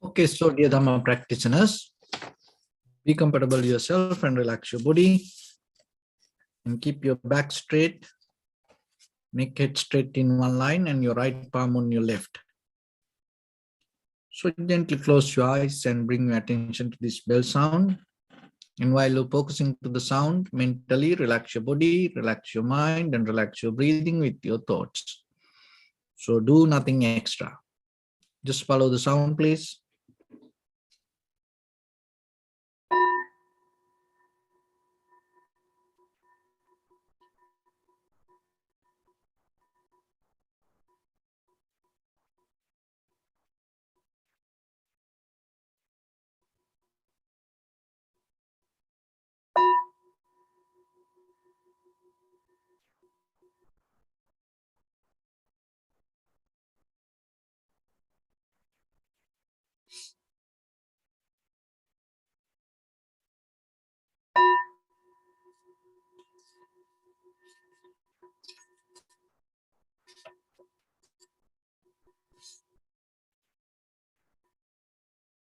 Okay, so dear Dhamma practitioners, be comfortable yourself and relax your body and keep your back straight. Make it straight in one line and your right palm on your left. So gently close your eyes and bring your attention to this bell sound. And while you're focusing to the sound, mentally relax your body, relax your mind, and relax your breathing with your thoughts. So do nothing extra. Just follow the sound, please.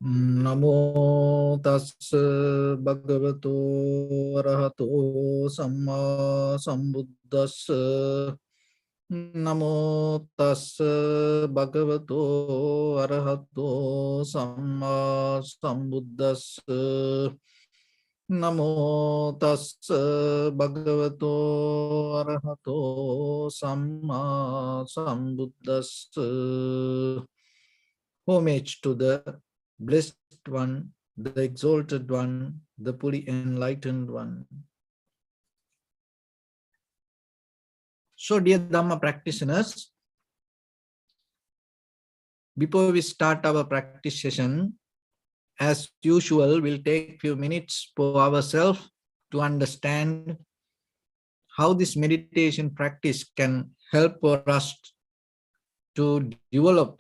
Namo tassa bhagavato arahato samma sambuddhassa. Namo tassa bhagavato arahato samma sambuddhassa. Namo tassa bhagavato arahato samma sambuddhassa. Homage to the Blessed One, the Exalted One, the fully enlightened One. So, dear Dhamma practitioners, before we start our practice session, as usual, we'll take a few minutes for ourselves to understand how this meditation practice can help for us to develop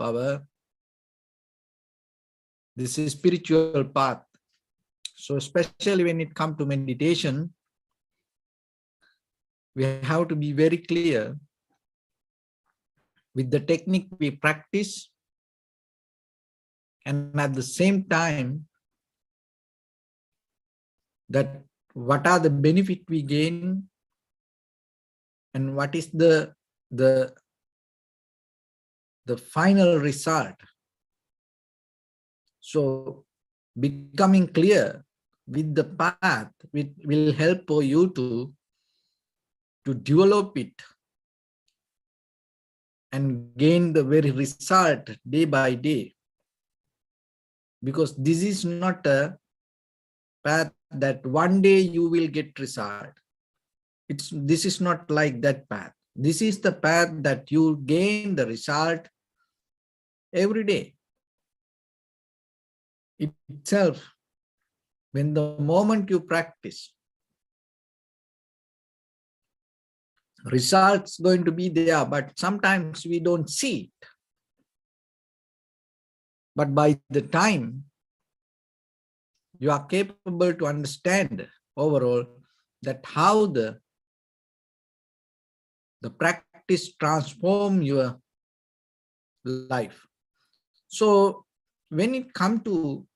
this spiritual path. So especially when it comes to meditation, we have to be very clear with the technique we practice, and at the same time that what are the benefit we gain and what is the final result. So becoming clear with the path will help for you to develop it and gain the very result day by day. Because this is not a path that one day you will get result. This is not like that path. This is the path that you gain the result every day. Itself, when the moment you practice, results going to be there, but sometimes we don't see it. But by the time you are capable to understand overall that how the practice transform your life. So when it comes to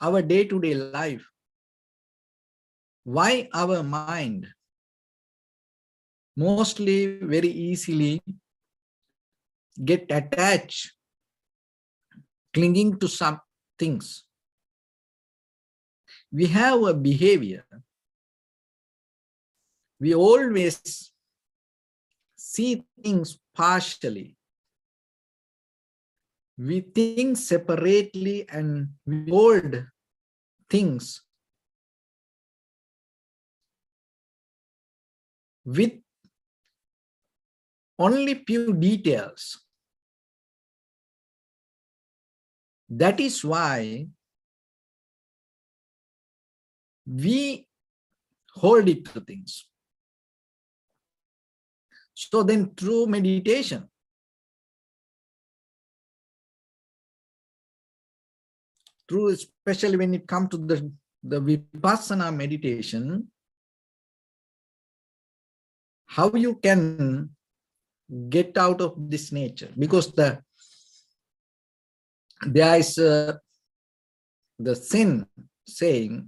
our day-to-day life, why our mind mostly very easily get attached, clinging to some things? We have a behavior. We always see things partially. We think separately and we hold things with only few details. That is why we hold it to things. So then through meditation, especially when it comes to the vipassana meditation, how you can get out of this nature, because there is the sin saying,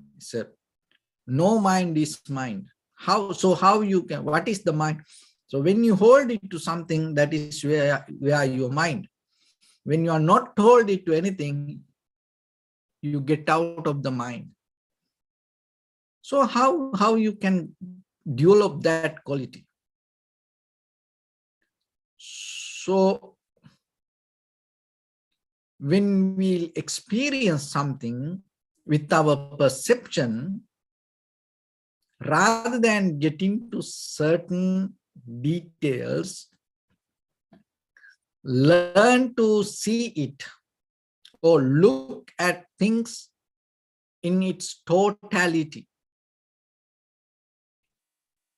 no mind is mind. How you can, what is the mind? So when you hold it to something, that is where your mind. When you are not hold it to anything, you get out of the mind. So how you can develop that quality? So when we experience something with our perception, rather than getting to certain details, learn to see it or look at things in its totality.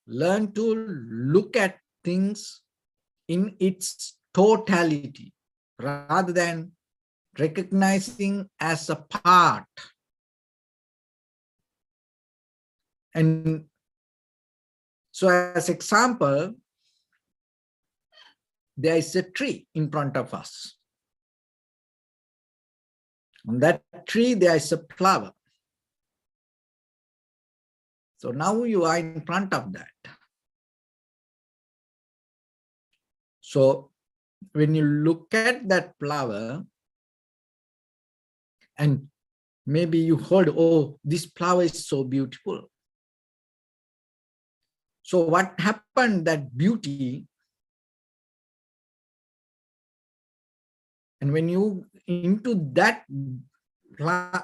Learn to look at things in its totality rather than recognizing as a part. And so as example, there is a tree in front of us. On that tree, there is a flower. So now you are in front of that. So when you look at that flower, and maybe you heard, oh, this flower is so beautiful. So what happened, that beauty, and when you into that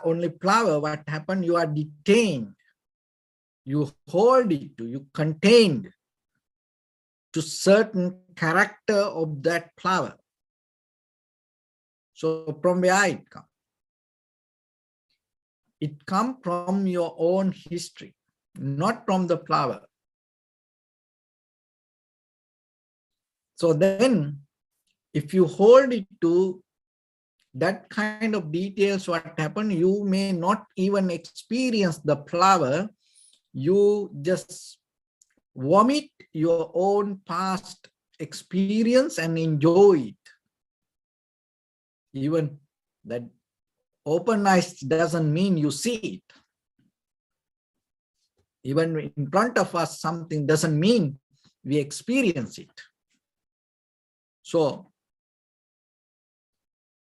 only flower, what happened, you are detained. You hold it to, you contained to certain character of that flower. So from where it comes? It comes from your own history, not from the flower. So then, if you hold it to that kind of details, what happened, you may not even experience the flower. You just vomit your own past experience and enjoy it. Even that open eyes doesn't mean you see it. Even in front of us, something doesn't mean we experience it. So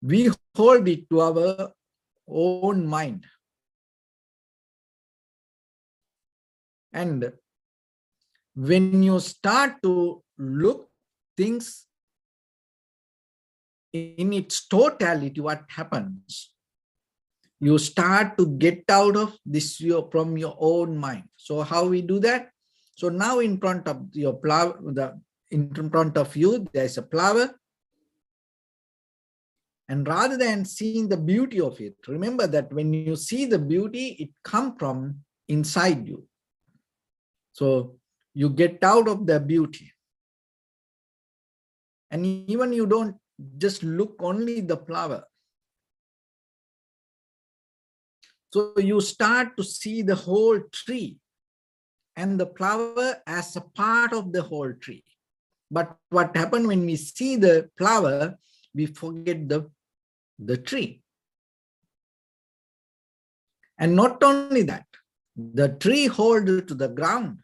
we hold it to our own mind. And when you start to look things in its totality, what happens? You start to get out of this from your own mind. So how we do that? So now in front of your flower, in front of you, there's a flower. And rather than seeing the beauty of it, remember that when you see the beauty, it comes from inside you. So you get out of the beauty. And even you don't just look only the flower. So you start to see the whole tree and the flower as a part of the whole tree. But what happens when we see the flower, we forget the tree. And not only that, the tree holds to the ground.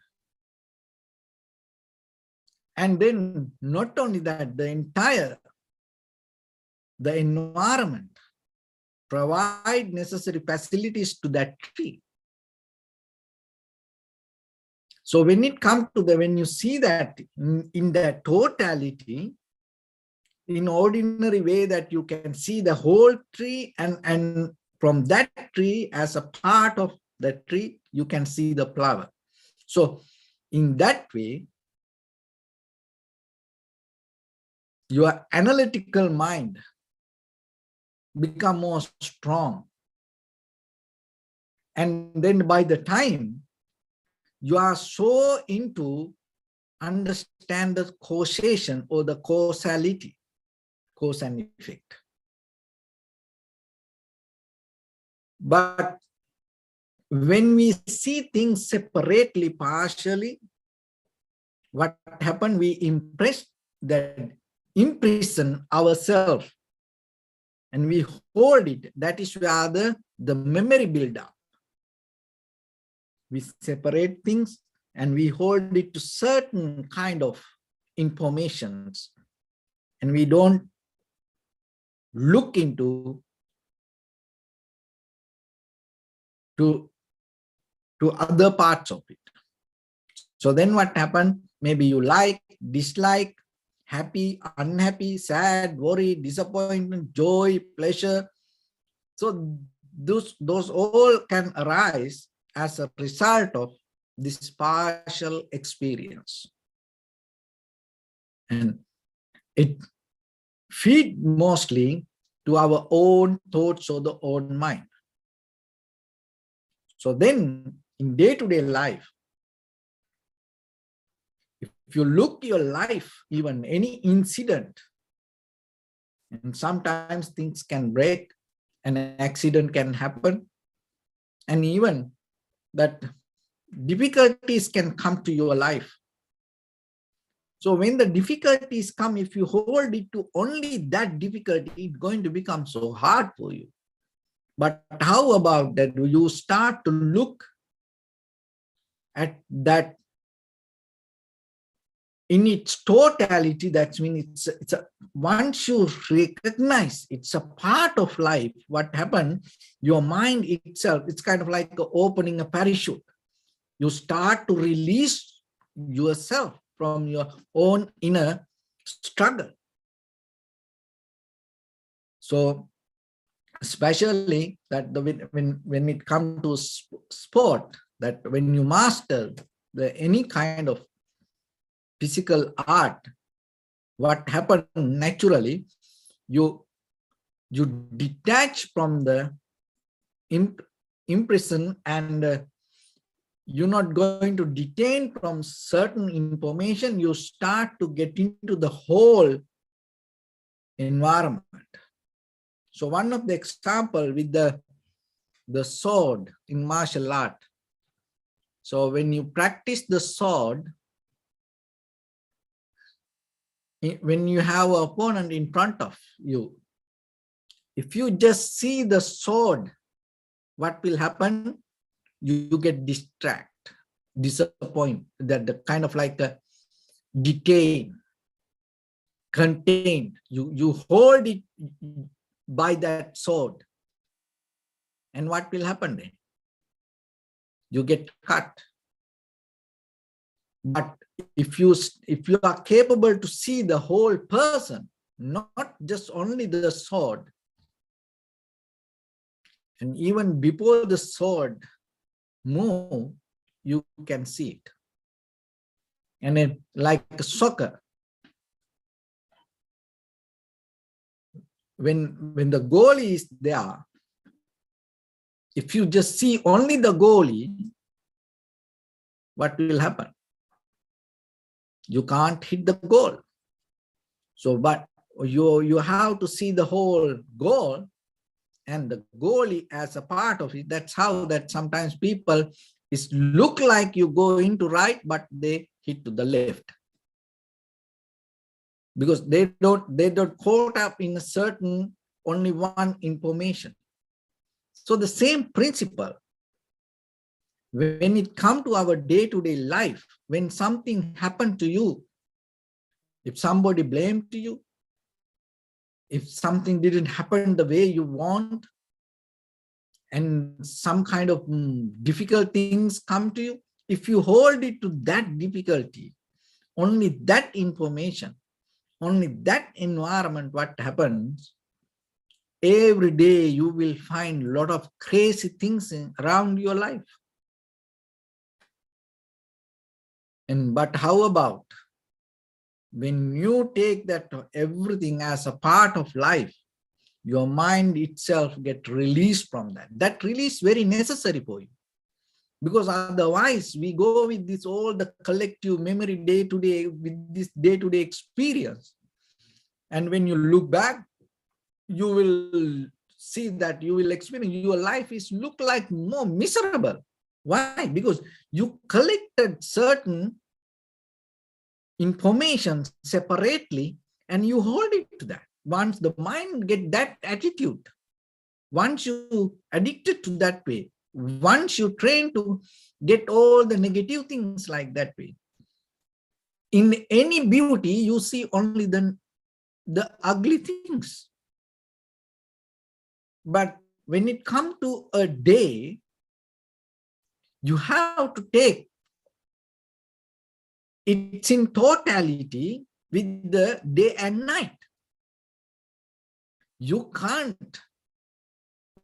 And then not only that, the environment provide necessary facilities to that tree. So when it comes to when you see that in that totality, in ordinary way, that you can see the whole tree, and from that tree as a part of the tree, you can see the flower. So in that way, your analytical mind become more strong. And then by the time you are so into understand the causation or the causality, cause and effect. But when we see things separately, partially, what happened? We imprison ourselves and we hold it. That is where the memory build up. We separate things and we hold it to certain kind of informations, and we don't look into to other parts of it. So then what happened? Maybe you like, dislike, happy, unhappy, sad, worry, disappointment, joy, pleasure. So those all can arise as a result of this partial experience. And it feeds mostly to our own thoughts or the own mind. So then in day-to-day life, if you look your life, even any incident, and sometimes things can break, an accident can happen, and even that difficulties can come to your life. So when the difficulties come, if you hold it to only that difficulty, it's going to become so hard for you. But how about that you start to look at that in its totality? That means once you recognize it's a part of life, what happened, your mind itself, it's kind of like opening a parachute. You start to release yourself from your own inner struggle. So especially that when it comes to sport, that when you master any kind of physical art, what happens naturally, you detach from the impression, and you're not going to detain from certain information. You start to get into the whole environment. So one of the example with the sword in martial art. So when you practice the sword, when you have an opponent in front of you, if you just see the sword, what will happen? You get distracted, disappointed, that the kind of like a detained, contained. You hold it by that sword, and what will happen then? You get cut. But if you are capable to see the whole person, not just only the sword, and even before the sword move, you can see it. And then like soccer, when the goalie is there, if you just see only the goalie, what will happen? You can't hit the goal. So, but you have to see the whole goal and the goalie as a part of it. That's how that sometimes people look like you go into right, but they hit to the left, because they don't caught up in a certain only one information. So the same principle, when it comes to our day-to-day life, when something happened to you, if somebody blamed you, if something didn't happen the way you want, and some kind of difficult things come to you, if you hold it to that difficulty, only that information, only that environment, what happens, every day you will find a lot of crazy things around your life. But how about when you take that everything as a part of life, your mind itself get released from that. That release very necessary for you, because otherwise we go with this all the collective memory day to day, with this day-to-day experience. And when you look back, you will see that you will experience your life is look like more miserable. Why? Because you collected certain information separately and you hold it to that. Once the mind get that attitude, once you addicted to that way, once you train to get all the negative things like that way, in any beauty, you see only the ugly things. But when it comes to a day, you have to take it's in totality with the day and night. You can't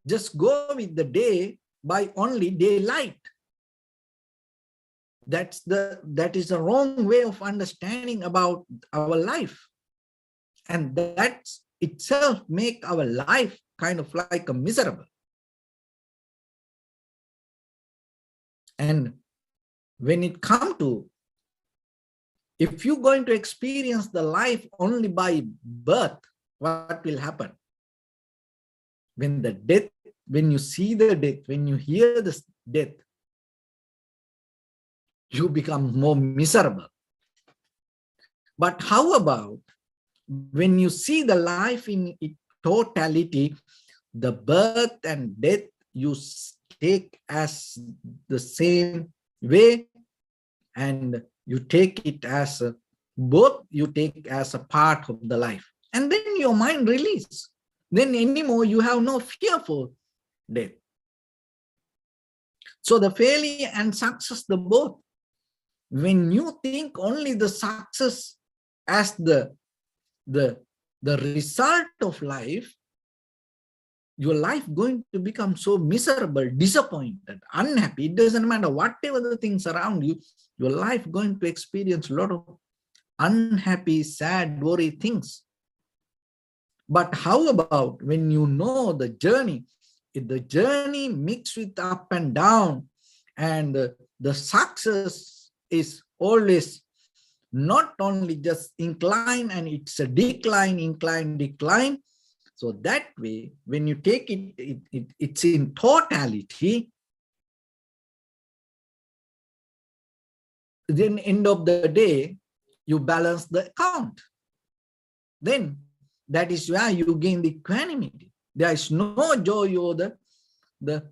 just go with the day by only daylight. That is the wrong way of understanding about our life. And that itself make our life kind of like a miserable. And when it comes to, if you're going to experience the life only by birth, what will happen? When the death, when you see the death, when you hear the death, you become more miserable. But how about when you see the life in its totality, the birth and death you take as the same way, and you take it as both you take as a part of the life, and then your mind release. Then anymore you have no fear for death. So the failure and success, the both. When you think only the success as the result of life, your life going to become so miserable, disappointed, unhappy. It doesn't matter whatever the things around you, your life going to experience a lot of unhappy, sad, worry things. But how about when you know the journey? If the journey mixed with up and down, and the success is always not only just incline, and it's a decline, incline, decline. So that way, when you take it's in totality, then end of the day, you balance the account. Then that is where you gain the equanimity. There is no joy or the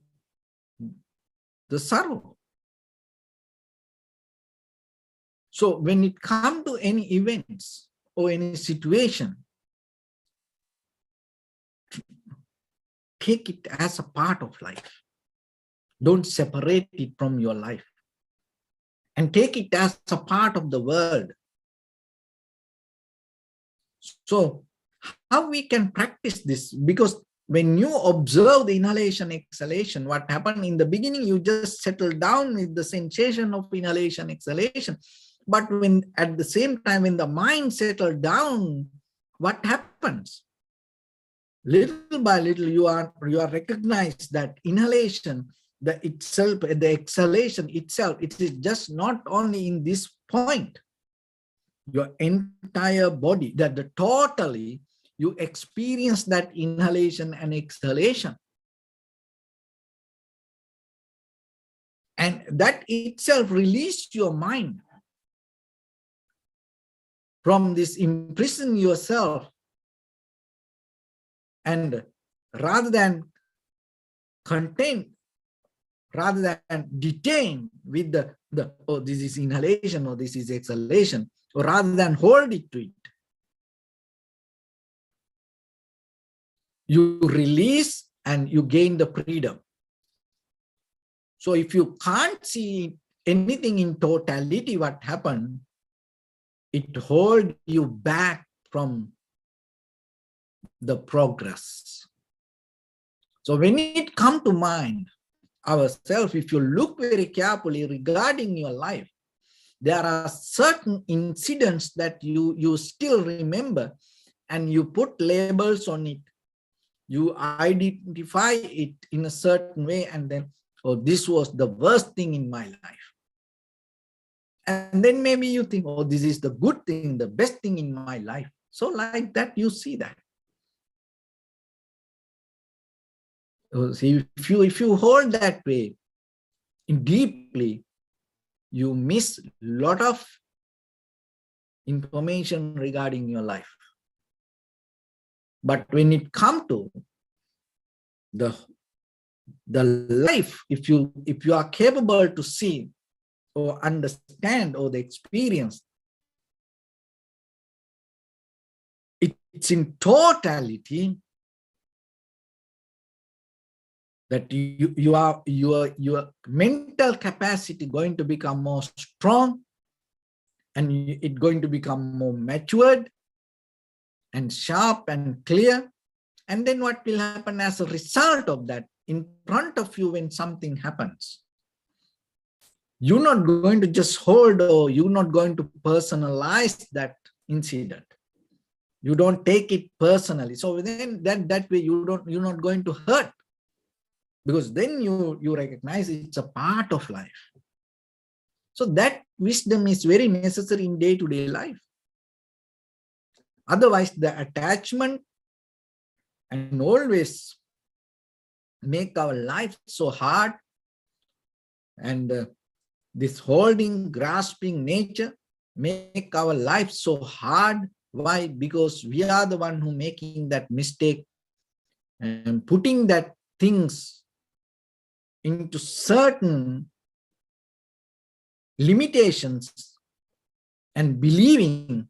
sorrow. So when it comes to any events or any situation, take it as a part of life. Don't separate it from your life. And take it as a part of the world. So how we can practice this? Because when you observe the inhalation, exhalation, what happened in the beginning, you just settle down with the sensation of inhalation, exhalation. But when at the same time, when the mind settles down, what happens? Little by little, you are recognized that inhalation, the exhalation itself, it is just not only in this point. Your entire body, that the totally you experience that inhalation and exhalation. And that itself released your mind from this imprison yourself. And rather than contain, rather than detain with the oh, this is inhalation or this is exhalation, or rather than hold it to it, you release and you gain the freedom. So if you can't see anything in totality, what happened? It holds you back from the progress. So when it comes to mind, ourselves, if you look very carefully regarding your life, there are certain incidents that you still remember, and you put labels on it. You identify it in a certain way, and then, oh, this was the worst thing in my life. And then maybe you think, oh, this is the good thing, the best thing in my life. So like that, you see that. See, if you hold that way deeply, you miss a lot of information regarding your life. But when it comes to the life, if you are capable to see or understand or the experience, it's in totality that your mental capacity going to become more strong, and it's going to become more matured and sharp and clear. And then what will happen as a result of that, in front of you when something happens, you're not going to just hold, or you're not going to personalize that incident. You don't take it personally. So then that way you're not going to hurt, because then you recognize it's a part of life. So that wisdom is very necessary in day-to-day life. Otherwise, the attachment and always make our life so hard, and this holding, grasping nature make our life so hard. Why? Because we are the one who making that mistake and putting that things into certain limitations and believing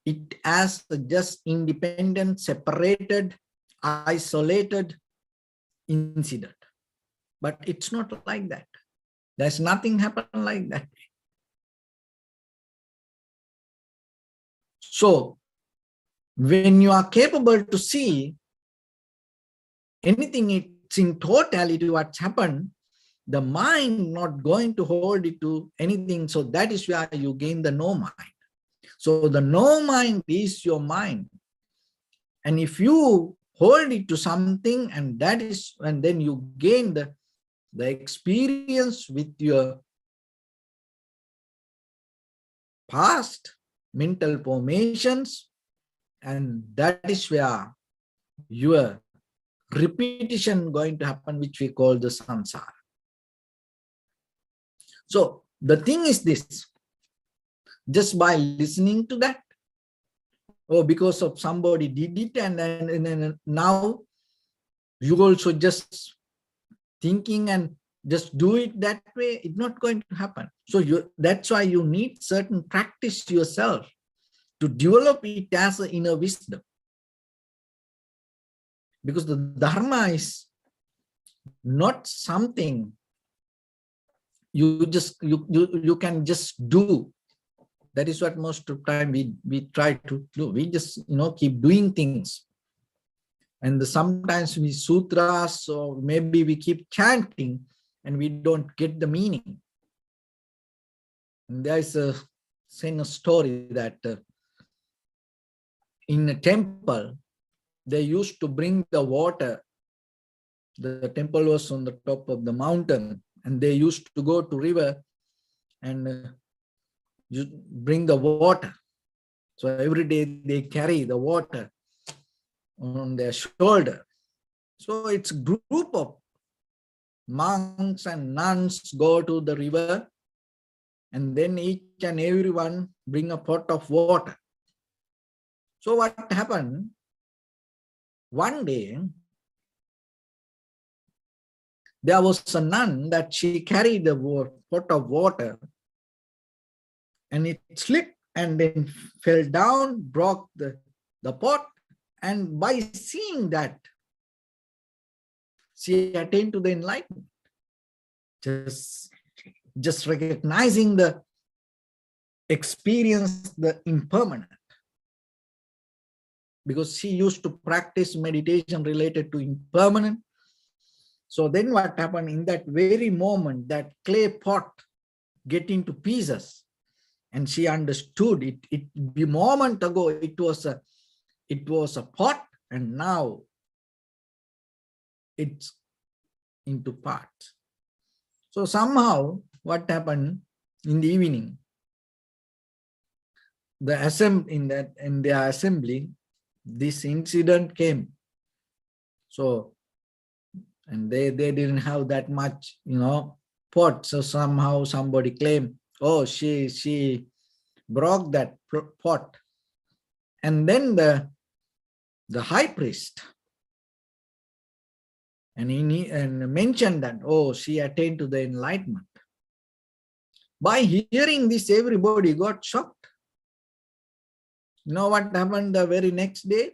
it as a just independent, separated, isolated incident. But it's not like that. There's nothing happen like that. So when you are capable to see anything, it's in totality what's happened, the mind not going to hold it to anything. So that is where you gain the no mind. So the no mind is your mind. And if you hold it to something, and that is, and then you gain the experience with your past mental formations, and that is where your repetition going to happen, which we call the samsara. So the thing is this, just by listening to that, or because of somebody did it, and now you also just thinking and just do it that way, it's not going to happen. So that's why you need certain practice yourself to develop it as an inner wisdom. Because the Dharma is not something you can just do. That is what most of the time we try to do. We just keep doing things. And sometimes we sutras, or maybe we keep chanting, and we don't get the meaning. And there's a story that in a temple, they used to bring the water. The temple was on the top of the mountain, and they used to go to river and you bring the water. So every day they carry the water on their shoulder. So it's a group of monks and nuns go to the river, and then each and everyone bring a pot of water. So what happened? One day, there was a nun that she carried the pot of water, and it slipped and then fell down, broke the pot. And by seeing that, she attained to the enlightenment. Just recognizing the experience, the impermanent. Because she used to practice meditation related to impermanent. So then what happened, in that very moment, that clay pot get into pieces, and she understood it. The moment ago it was a pot, and now it's into parts. So somehow what happened in the evening, in their assembly, this incident came. So, and they didn't have that much, pot. So somehow somebody claimed, oh, she broke that pot. And then the high priest, and he mentioned that, oh, she attained to the enlightenment. By hearing this, everybody got shocked. You know what happened the very next day?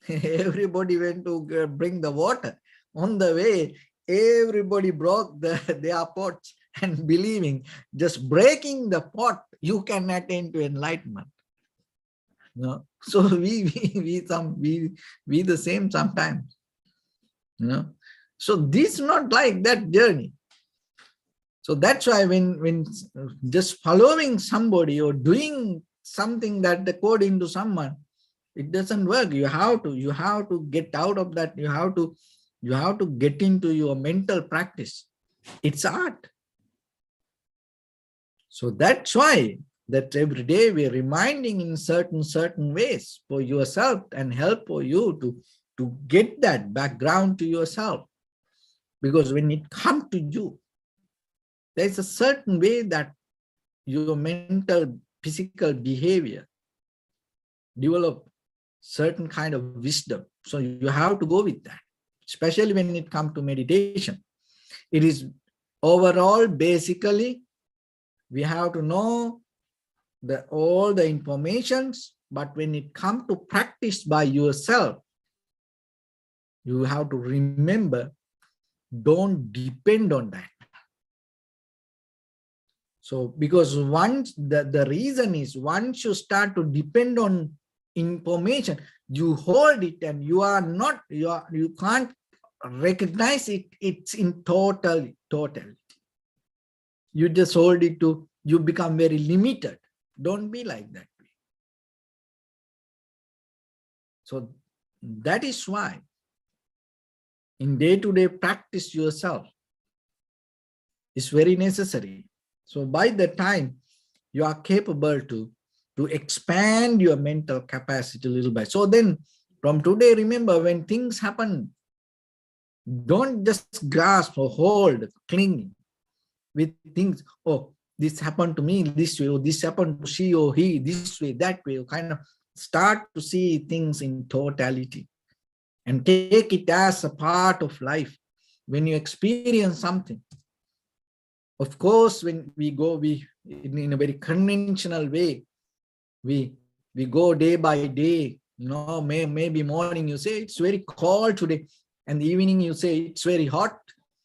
Everybody went to bring the water. On the way, everybody broke their pots and believing just breaking the pot, you can attain to enlightenment. You know? So we the same sometimes. You know? So this is not like that journey. So that's why when just following somebody or doing something that according to someone, it doesn't work. You have to get out of that. You have to get into your mental practice. It's art. So that's why that every day we're reminding in certain ways for yourself and help for you to get that background to yourself. Because when it comes to you, there's a certain way that your mental, physical behavior develop certain kind of wisdom. So you have to go with that, especially when it comes to meditation. It is overall, basically, we have to know all the informations, but when it comes to practice by yourself, you have to remember, don't depend on that. So because once the reason is, once you start to depend on information, you hold it and you can't recognize it's in total. You just hold it to, you become very limited. Don't be like that. So that is why in day-to-day practice yourself is very necessary. So by the time you are capable to expand your mental capacity a little bit. So then from today, remember, when things happen, don't just grasp or hold, cling with things. Oh, this happened to me this way, or this happened to she or he this way, that way. You kind of start to see things in totality and take it as a part of life. When you experience something, of course, when we go, in a very conventional way, we go day by day. You know, maybe morning you say it's very cold today, and the evening you say it's very hot.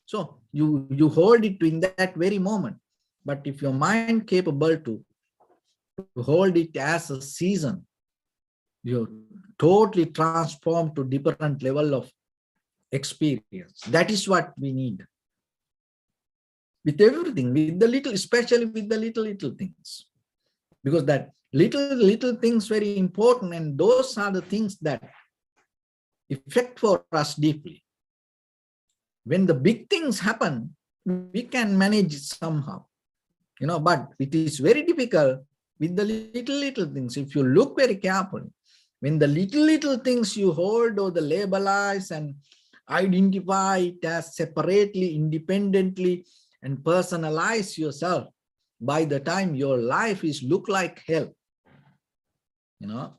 So you hold it in that very moment. But if your mind capable to hold it as a season, you're totally transformed to different level of experience. That is what we need. With everything, with the little, especially with the little things. Because that little things very important, and those are the things that affect for us deeply. When the big things happen, we can manage it somehow, you know, but it is very difficult with the little things. If you look very carefully, when the little things you hold or the labelize and identify it as separately, independently, and personalize yourself, by the time your life is look like hell, you know.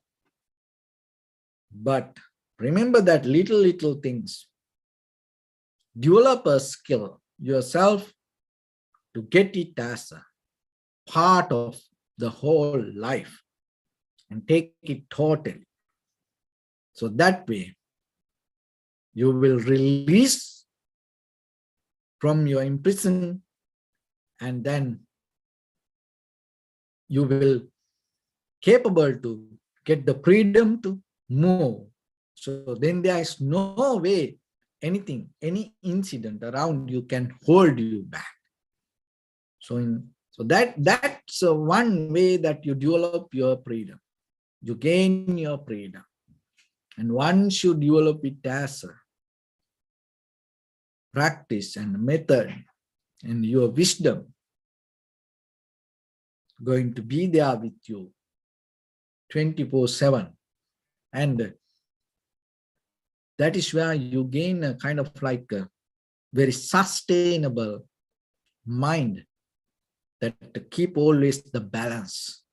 But remember that little things. Develop a skill yourself to get it as a part of the whole life and take it totally. So that way, you will release from your imprison, and then you will capable to get the freedom to move. So then there is no way anything, any incident around you can hold you back. So that's one way that you develop your freedom. You gain your freedom. And once you develop it as a practice and method, and your wisdom going to be there with you 24/7. And that is where you gain a kind of like a very sustainable mind that to keep always the balance.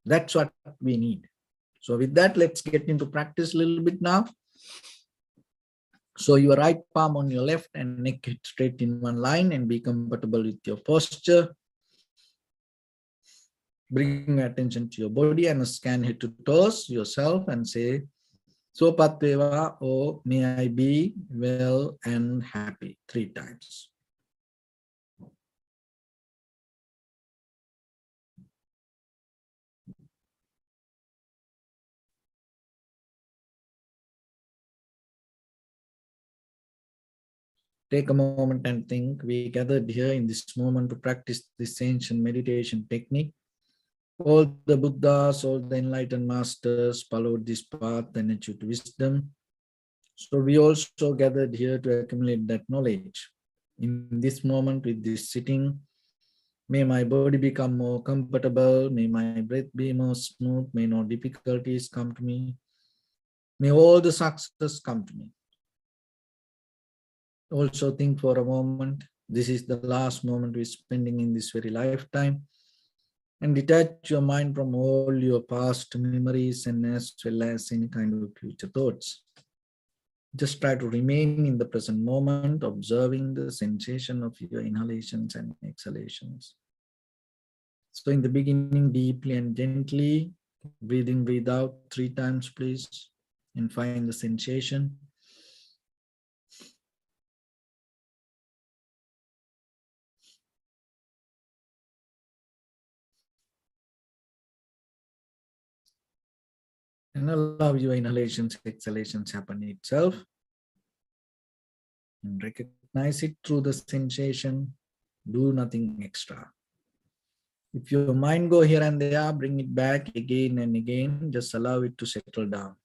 That's what we need. So with that, let's get into practice a little bit now. So your right palm on your left and neck hit straight in one line, and be comfortable with your posture. Bring your attention to your body and scan head to toes yourself and say, Sopat Deva, or may I be well and happy, 3 times. Take a moment and think. We gathered here in this moment to practice this ancient meditation technique. All the Buddhas, all the enlightened masters followed this path and achieved wisdom. So we also gathered here to accumulate that knowledge. In this moment, with this sitting, may my body become more comfortable. May my breath be more smooth. May no difficulties come to me. May all the success come to me. Also think for a moment, this is the last moment we're spending in this very lifetime, and detach your mind from all your past memories and as well as any kind of future thoughts. Just try to remain in the present moment, observing the sensation of your inhalations and exhalations. So in the beginning, deeply and gently, breathe in, breathe out 3 times, please, and find the sensation. And allow your inhalations, exhalations happen itself. And recognize it through the sensation. Do nothing extra. If your mind go here and there, bring it back again and again. Just allow it to settle down.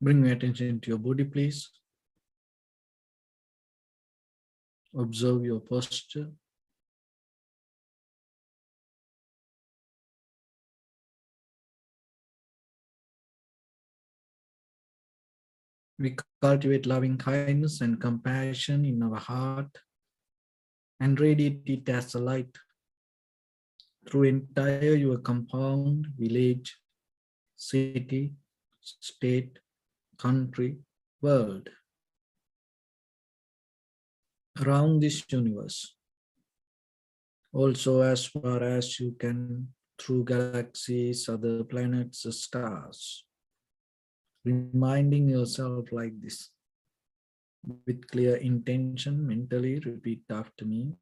Bring your attention to your body, please. Observe your posture. We cultivate loving kindness and compassion in our heart and radiate it as a light through entire your compound, village, city, state, country, world, around this universe. Also, as far as you can, through galaxies, other planets, stars, reminding yourself like this. With clear intention, mentally repeat after me.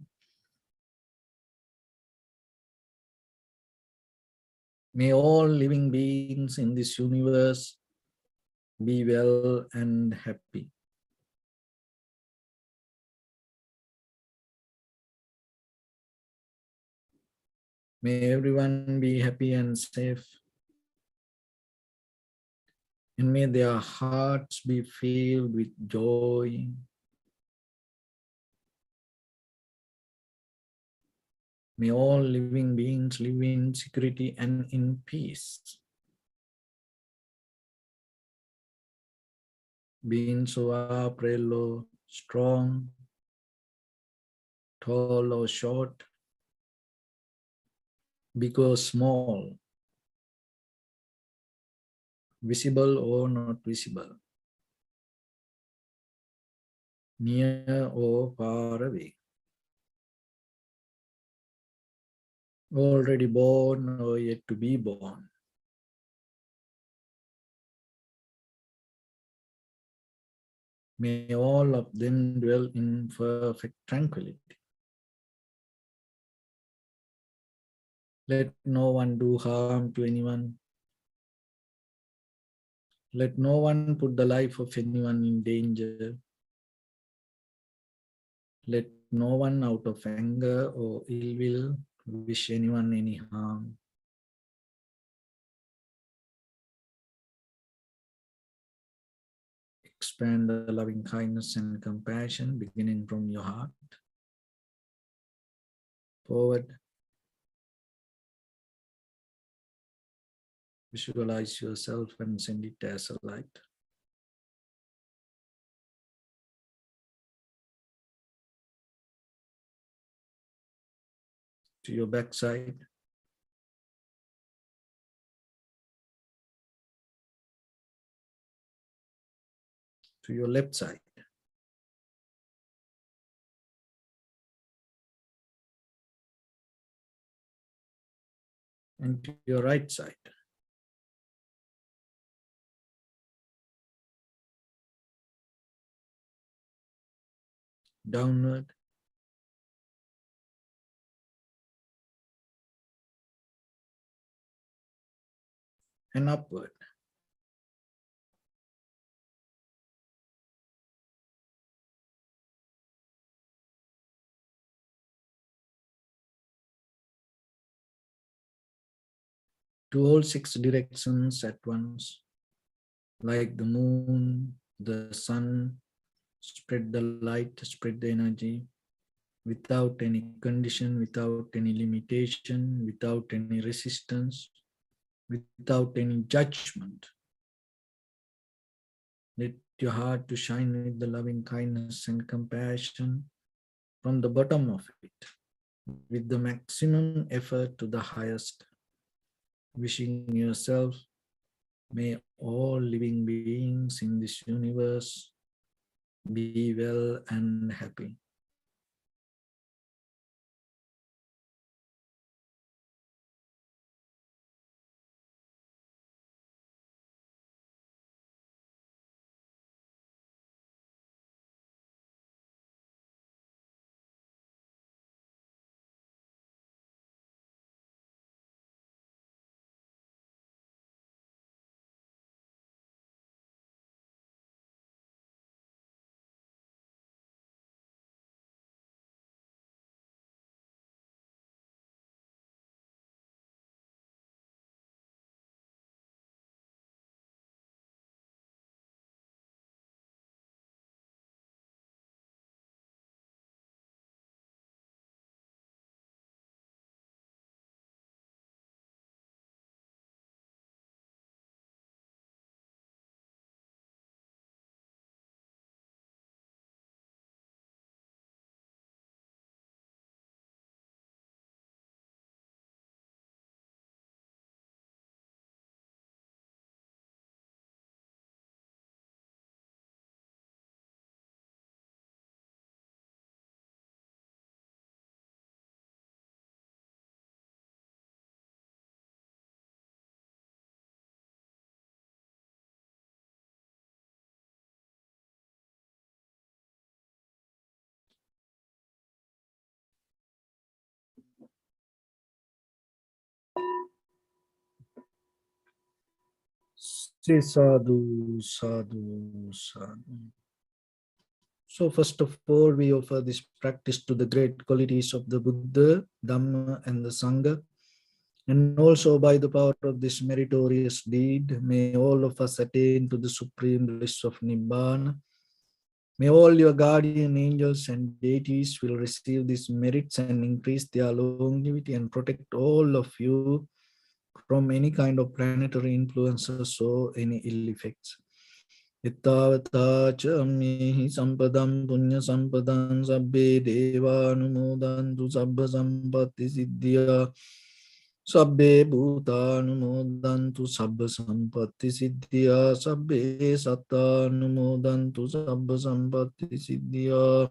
May all living beings in this universe be well and happy. May everyone be happy and safe. And may their hearts be filled with joy. May all living beings live in security and in peace. Being so prelo, strong, tall or short, big or small, visible or not visible, near or far away, already born or yet to be born. May all of them dwell in perfect tranquility. Let no one do harm to anyone. Let no one put the life of anyone in danger. Let no one out of anger or ill will wish anyone any harm. Expand the loving kindness and compassion beginning from your heart. Forward. Visualize yourself and send it as a light. To your backside. To your left side. And to your right side. Downward. And upward. To all 6 directions at once, like the moon, the sun, spread the light, spread the energy, without any condition, without any limitation, without any resistance, without any judgment. Let your heart to shine with the loving kindness and compassion from the bottom of it, with the maximum effort to the highest, wishing yourself, may all living beings in this universe be well and happy. Say sadhu, sadhu, sadhu. So first of all, we offer this practice to the great qualities of the Buddha, Dhamma, and the Sangha. And also by the power of this meritorious deed, may all of us attain to the supreme bliss of Nibbana. May all your guardian angels and deities will receive these merits and increase their longevity and protect all of you from any kind of planetary influences or any ill effects. Ittavata cha ammehi sampadam punya sampadam sabbe deva anumodantu sabba sampatti siddhya sabbe bhuta anumodantu sabba sampatti siddhya sabbe satta anumodantu sabba sampatti siddhya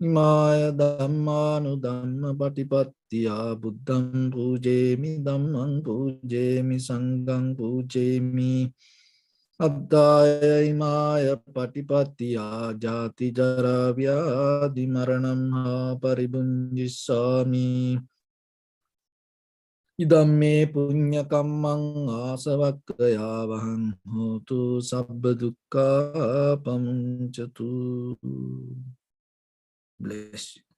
Imaya dhammanu dhamma patipattiya buddham pujemi dhammam pujemi sangham pujemi Addaya imaya patipattiya jati jara vyadi maranam ha paribunjisami Idam me punya kammang asavakkaya vahang hotu sabba dukkha pamuncatu. Bless you.